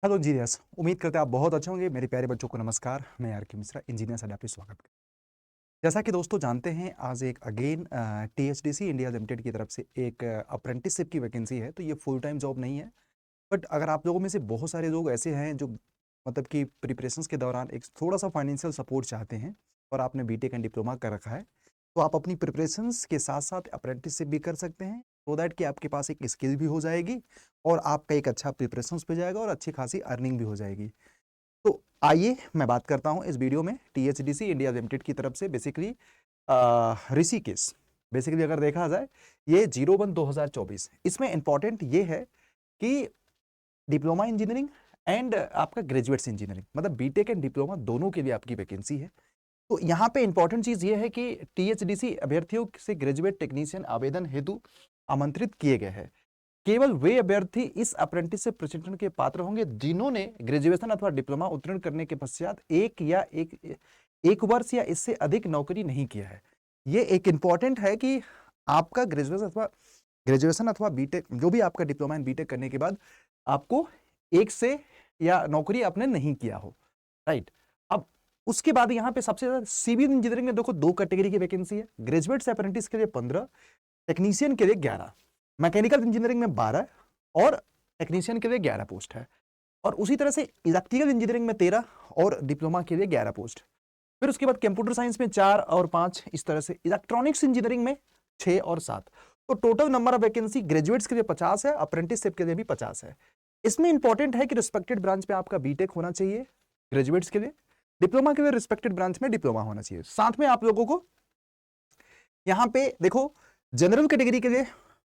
Hello engineers, उम्मीद करते हैं आप बहुत अच्छे होंगे। मेरे प्यारे बच्चों को नमस्कार। मैं आर के मिश्रा, इंजीनियर्स अड्डा पे स्वागत करता हूं। जैसा कि दोस्तों जानते हैं, आज एक अगेन टीएचडीसी इंडिया लिमिटेड की तरफ से एक अप्रेंटिसशिप की वैकेंसी है। तो ये फुल टाइम जॉब नहीं है, बट अगर आप लोगों में से बहुत सारे लोग ऐसे हैं जो मतलब कि प्रिपरेशंस के दौरान एक थोड़ा सा फाइनेंशियल सपोर्ट चाहते हैं और आपने बीटेक एंड डिप्लोमा कर रखा है, तो आप अपनी प्रिपरेशंस के साथ साथ अप्रेंटिसशिप भी कर सकते हैं, सो दैट कि आपके पास एक स्किल भी हो जाएगी और आपका एक अच्छा प्रिपरेशंस भी जाएगा और अच्छी खासी अर्निंग भी हो जाएगी। तो आइए मैं बात करता हूं इस वीडियो में टीएचडीसी इंडिया लिमिटेड की तरफ से बेसिकली ऋषिकेश। बेसिकली अगर देखा जाए, ये 01/2024 इसमें इंपॉर्टेंट ये है कि डिप्लोमा इंजीनियरिंग एंड आपका ग्रेजुएट्स इंजीनियरिंग मतलब बीटेक एंड डिप्लोमा दोनों के लिए आपकी वैकेंसी है। तो यहाँ पे इंपॉर्टेंट चीज ये है कि टीएचडीसी अभ्यर्थियों से ग्रेजुएट टेक्नीशियन आवेदन हेतु आमंत्रित किए गए हैं। केवल वे अभ्यर्थी इस अप्रेंटिसशिप प्रशिक्षण के पात्र होंगे जिन्होंने ग्रेजुएशन अथवा डिप्लोमा उत्तीर्ण करने के पश्चात एक वर्ष या इससे अधिक नौकरी नहीं किया है। ये एक इंपॉर्टेंट है कि आपका ग्रेजुएशन अथवा बीटेक जो भी आपका डिप्लोमा एंड बीटेक करने के बाद आपको एक से या नौकरी आपने नहीं किया हो, राइट। अब उसके बाद यहाँ पे सबसे ज्यादा सिविल इंजीनियरिंग में देखो दो कैटेगरी की वैकेंसी है। ग्रेजुएट से अप्रेंटिस के लिए 15, टेक्नीशियन के लिए 11, मैकेनिकल इंजीनियरिंग में 12 और टेक्नीशियन के लिए 11 पोस्ट है। और उसी तरह से इलेक्ट्रिकल इंजीनियरिंग में 13 और डिप्लोमा के लिए 11 पोस्ट। फिर उसके बाद कंप्यूटर साइंस में 4 और 5, इस तरह से इलेक्ट्रॉनिक्स इंजीनियरिंग में 6 और 7। तो total number of vacancy graduates के लिए 50 है, अप्रेंटिसशिप के लिए भी 50 है। इसमें इंपॉर्टेंट है कि रिस्पेक्टेड ब्रांच में आपका बीटेक होना चाहिए ग्रेजुएट्स के लिए, डिप्लोमा के लिए रिस्पेक्टेड ब्रांच में डिप्लोमा होना चाहिए। साथ में आप लोगों को यहां पे देखो जनरल कैटेगरी के लिए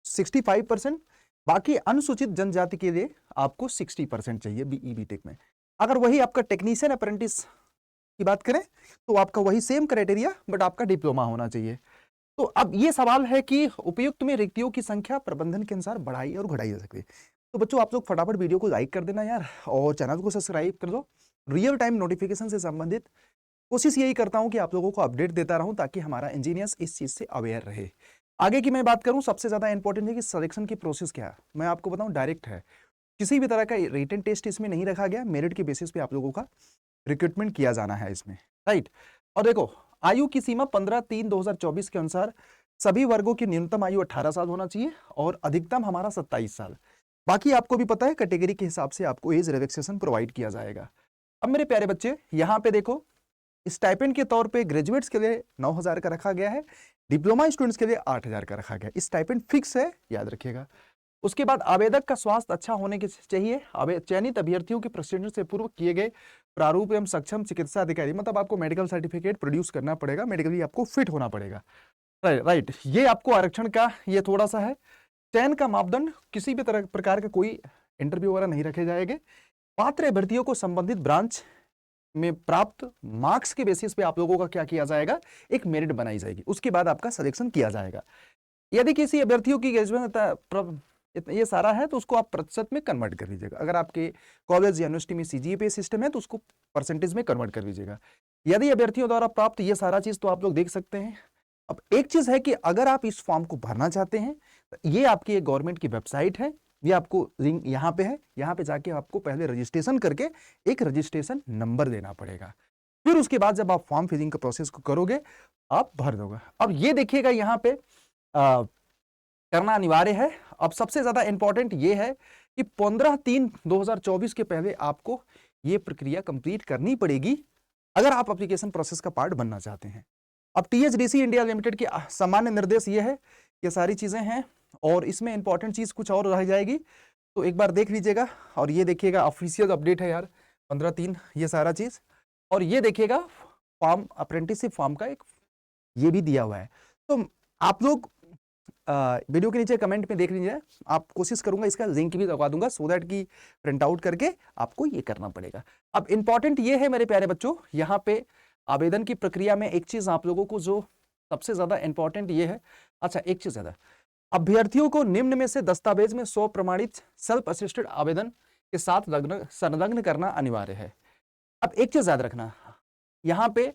65%, बाकी अनुसूचित जनजाति के लिए आपको 60% चाहिए बीई बीटेक में। अगर वही आपका टेक्नीशियन अप्रेंटिस की बात करें तो आपका वही सेम क्राइटेरिया, बट आपका डिप्लोमा होना चाहिए। तो अब ये सवाल है कि उपयुक्त में रिक्तियों की संख्या प्रबंधन के अनुसार बढ़ाई और घटाई जा सकती है। तो बच्चों आप लोग फटाफट वीडियो को लाइक कर देना यार, और चैनल को सब्सक्राइब कर दो। रियल टाइम नोटिफिकेशन से संबंधित कोशिश यही करता हूं कि आप लोगों को अपडेट देता रहूं ताकि हमारा इंजीनियर्स इस चीज से अवेयर रहे। आगे की मैं बात करूं, सबसे ज्यादा इंपॉर्टेंट है कि सिलेक्शन की प्रोसेस क्या है। मैं आपको बताऊं, डायरेक्ट है, किसी भी तरह का रिटन टेस्ट इसमें नहीं रखा गया। मेरिट के बेसिस पे आप लोगों का रिक्रूटमेंट किया जाना है इसमें, राइट। और देखो आयु की सीमा 15/3/2024 के अनुसार सभी वर्गों की न्यूनतम आयु 18 साल होना चाहिए और अधिकतम हमारा 27 साल। बाकी आपको भी पता है कैटेगरी के हिसाब से आपको एज रिलैक्सेशन प्रोवाइड किया जाएगा। अब मेरे प्यारे बच्चे यहाँ पे देखो, स्टाइपेंड के तौर पे ग्रेजुएट्स के लिए 9,000 का रखा गया है, डिप्लोमा स्टूडेंट्स के लिए 8,000 का रखा गया है। स्टाइपेंड फिक्स है, याद रखिएगा। उसके बाद आवेदक का स्वास्थ्य अच्छा होने के चाहिए। चयनित अभ्यर्थियों के प्रशिक्षण से पूर्व किए गए प्रारूप एवं सक्षम चिकित्सा अधिकारी, मतलब आपको मेडिकल सर्टिफिकेट प्रोड्यूस करना पड़ेगा, मेडिकली आपको फिट होना पड़ेगा, राइट। ये आपको आरक्षण का ये थोड़ा सा है। चयन का मापदंड, किसी भी तरह प्रकार का कोई इंटरव्यू वगैरह नहीं रखे जाएंगे। पात्र अभ्यर्थियों को संबंधित ब्रांच में प्राप्त मार्क्स के बेसिस पे आप लोगों का क्या किया जाएगा, एक मेरिट बनाई जाएगी, उसके बाद आपका सिलेक्शन किया जाएगा। यदि किसी अभ्यर्थियों की ग्रेजुएशन ये सारा है तो उसको आप प्रतिशत में कन्वर्ट कर लीजिएगा। अगर आपके कॉलेज या यूनिवर्सिटी में सीजीपीए सिस्टम है तो उसको परसेंटेज में कन्वर्ट कर लीजिएगा। यदि अभ्यर्थियों द्वारा प्राप्त ये सारा चीज तो आप लोग देख सकते हैं। अब एक चीज है कि अगर आप इस फॉर्म को भरना चाहते हैं तो ये आपकी एक गवर्नमेंट की वेबसाइट है, ये आपको लिंक यहाँ पे है, यहाँ पे जाके आपको पहले रजिस्ट्रेशन करके एक रजिस्ट्रेशन नंबर देना पड़ेगा। फिर उसके बाद जब आप फॉर्म फिलिंग का प्रोसेस को करोगे आप भर दोगे। अब ये देखिएगा यहाँ पे करना अनिवार्य है। अब सबसे ज्यादा इंपॉर्टेंट ये है कि 15/3/2024 के पहले आपको ये प्रक्रिया कंप्लीट करनी पड़ेगी अगर आप एप्लीकेशन प्रोसेस का पार्ट बनना चाहते हैं। अब टीएचडीसी इंडिया लिमिटेड के सामान्य निर्देश ये है, ये सारी चीजें हैं, और इसमें इंपॉर्टेंट चीज कुछ और रह जाएगी तो एक बार देख लीजिएगा। और ये देखिएगा ऑफिशियल अपडेट है यार, 15/3 ये सारा चीज। और ये देखिएगा फॉर्म, अप्रेंटिसशिप फॉर्म का एक ये भी दिया हुआ है। तो आप लोग वीडियो के नीचे कमेंट में देख लीजिए, आप कोशिश करूंगा इसका लिंक भी लगा दूंगा सो दैट कि प्रिंट आउट करके आपको ये करना पड़ेगा। अब इंपॉर्टेंट ये है मेरे प्यारे बच्चों, यहाँ पे आवेदन की प्रक्रिया में एक चीज आप लोगों को जो सबसे ज्यादा इंपॉर्टेंट ये है, अच्छा एक चीज ज्यादा, अभ्यर्थियों को निम्न में से दस्तावेज में 100 प्रमाणित सेल्फ असिस्टेड आवेदन के साथ संलग्न करना अनिवार्य है। अब एक चीज याद रखना, यहाँ पे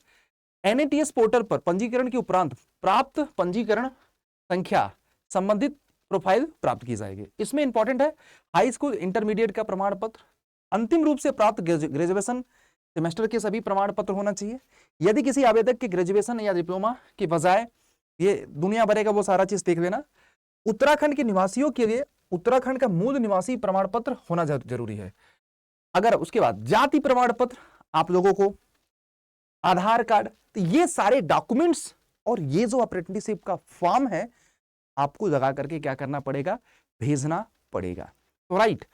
एनएटीएस पोर्टल पर पंजीकरण के उपरांत प्राप्त पंजीकरण संख्या संबंधित प्रोफाइल प्राप्त की जाएगी। इसमें इंपॉर्टेंट है हाई स्कूल इंटरमीडिएट का प्रमाण पत्र, अंतिम रूप से प्राप्त ग्रेजुएशन सेमेस्टर के सभी प्रमाण पत्र होना चाहिए। यदि किसी आवेदक के ग्रेजुएशन या डिप्लोमा के बजाय, ये दुनिया भर का वो सारा चीज देख लेना, उत्तराखंड के निवासियों के लिए उत्तराखंड का मूल निवासी प्रमाण पत्र होना जरूरी है। अगर उसके बाद जाति प्रमाण पत्र आप लोगों को, आधार कार्ड, तो ये सारे डॉक्यूमेंट्स और ये जो अप्रेंटिसशिप का फॉर्म है आपको लगा करके क्या करना पड़ेगा, भेजना पड़ेगा। तो राइट,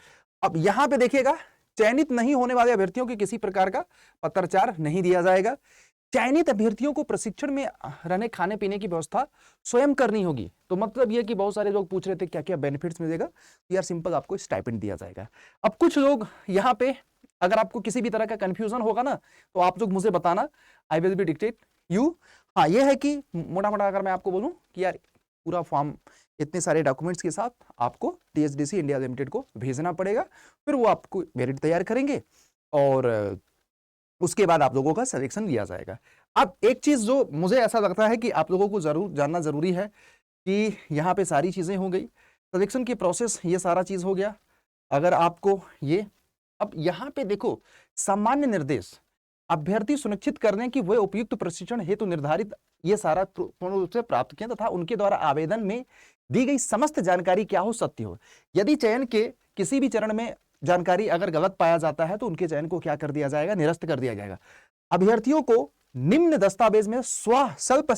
अब यहां पे देखिएगा, चयनित नहीं होने वाले अभ्यर्थियों के किसी प्रकार का पत्राचार नहीं दिया जाएगा। चयनित अभ्यर्थियों को प्रशिक्षण में रहने खाने पीने की व्यवस्था स्वयं करनी होगी। तो मतलब यह कि बहुत सारे लोग पूछ रहे थे क्या क्या बेनिफिट्स मिलेगा, तो यार सिंपल आपको स्टाइपेंड दिया जाएगा। अब कुछ लोग यहाँ पे, अगर आपको किसी भी तरह का कंफ्यूजन होगा ना, तो आप लोग मुझे बताना, I will be dictate you. हाँ, यह है कि मोटा मोटा अगर मैं आपको बोलूं कि यार पूरा फॉर्म इतने सारे डॉक्यूमेंट्स के साथ आपको टीएचडीसी इंडिया लिमिटेड को भेजना पड़ेगा, फिर वो आपको मेरिट तैयार करेंगे और उसके बाद आप लोगों का सिलेक्शन लिया जाएगा। अब एक चीज जो मुझे ऐसा लगता है कि आप लोगों को जरूर जानना जरूरी है कि यहाँ पे सारी चीजें हो गई, सिलेक्शन की प्रोसेस, ये सारा चीज हो गया। अगर आपको ये, अब यहाँ पे देखो, सामान्य निर्देश अभ्यर्थी सुनिश्चित करने की वे उपयुक्त प्रशिक्षण हेतु निर्धारित ये सारा पूर्ण रूप से प्राप्त किया तथा उनके द्वारा आवेदन में दी गई समस्त जानकारी क्या हो, सत्य हो। यदि चयन के किसी भी चरण में जानकारी अगर गलत पाया जाता है तो उनके चयन को क्या कर दिया जाएगा, निरस्त कर दिया जाएगा। अभ्यर्थियों को निम्न दस्तावेज में सेल्फ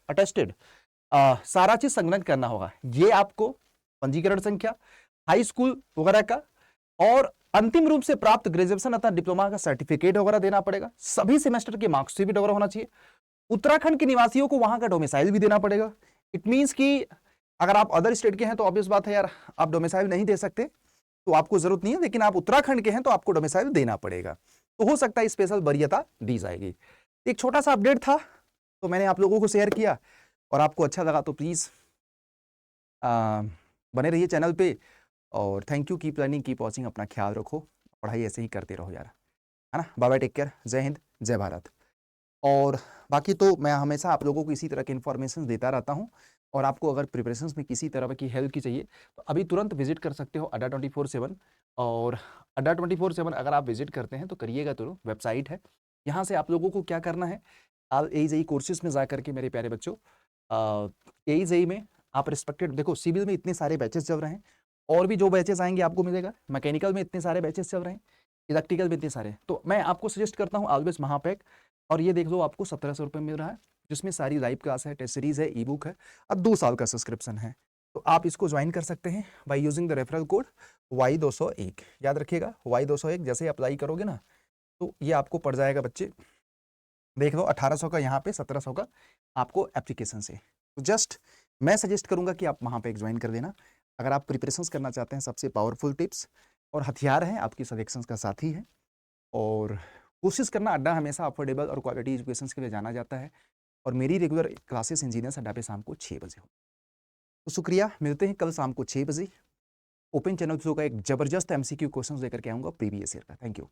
अटेस्टेड सारा चीज संलग्न करना होगा। ये आपको पंजीकरण संख्या, हाई स्कूल वगैरह का, और अंतिम रूप से प्राप्त ग्रेजुएशन अथवा डिप्लोमा का सर्टिफिकेट वगैरह देना पड़ेगा। सभी सेमेस्टर के मार्क्सशीट वगैरह होना चाहिए। उत्तराखंड के निवासियों को वहां का डोमिसाइल भी देना पड़ेगा। इट मींस कि अगर आप अदर स्टेट के हैं तो ऑब्वियस बात है यार, आप डोमिसाइल नहीं दे सकते, तो आपको जरूरत नहीं है, लेकिन आप उत्तराखंड के हैं तो आपको डोमिसाइल देना पड़ेगा। तो हो सकता है स्पेशल वरीयता दी जाएगी। एक छोटा सा अपडेट था तो मैंने आप लोगों को शेयर किया, और आपको अच्छा लगा तो प्लीज बने रहिए चैनल पे, और thank you, keep learning, keep watching, अपना ख्याल रखो, पढ़ाई ऐसे ही करते रहो यार, है ना। बाय बाय, टेक केयर, जय हिंद, जय भारत। और बाकी तो मैं हमेशा आप लोगों को इसी तरह के इन्फॉर्मेशन देता रहता हूँ, और आपको अगर प्रिपरेशंस में किसी तरह की हेल्प की चाहिए तो अभी तुरंत विजिट कर सकते हो अड्डा 24/7। और अड्डा 24/7 अगर आप विजिट करते हैं तो करिएगा, तो वेबसाइट है, यहाँ से आप लोगों को क्या करना है, AJEE कोर्सेज में जा करके मेरे प्यारे बच्चों, AJEE में आप रिस्पेक्टेड, देखो सिविल में इतने सारे बैचेस चल रहे हैं, और भी जो बैचेस आएंगे आपको मिलेगा, मैकेनिकल में इतने सारे बैचेस चल रहे हैं, इलेक्ट्रिकल में इतने सारे, तो मैं आपको सजेस्ट करता हूँ ऑलवेज महापैक। और ये देख लो, आपको 1700 रुपये मिल रहा है, जिसमें सारी लाइव क्लास है, टेस्ट सीरीज है, ई बुक है, अब 2 साल का सब्सक्रिप्शन है। तो आप इसको ज्वाइन कर सकते हैं by using the referral code Y201। याद रखिएगा, Y201 जैसे अप्लाई करोगे ना, तो ये आपको पड़ जाएगा बच्चे, देख लो 1800 का यहाँ पे, 1700 का आपको एप्लीकेशन से। तो जस्ट मैं सजेस्ट करूंगा कि आप वहाँ पे ज्वाइन कर देना अगर आप प्रिपरेशंस करना चाहते हैं। सबसे पावरफुल टिप्स और हथियार हैं, आपकी सिलेक्शंस का साथी है, और कोशिश करना, अड्डा हमेशा अफोर्डेबल और क्वालिटी एजुकेशन के लिए जाना जाता है, और मेरी रेगुलर क्लासेस इंजीनियर्स अड्डा पे शाम को 6 बजे हो। तो शुक्रिया, मिलते हैं कल शाम को 6 बजे। ओपन चैनल शो का एक जबरदस्त MCQ क्वेश्चन लेकर के आऊँगा प्रीवियस ईयर का। Thank you.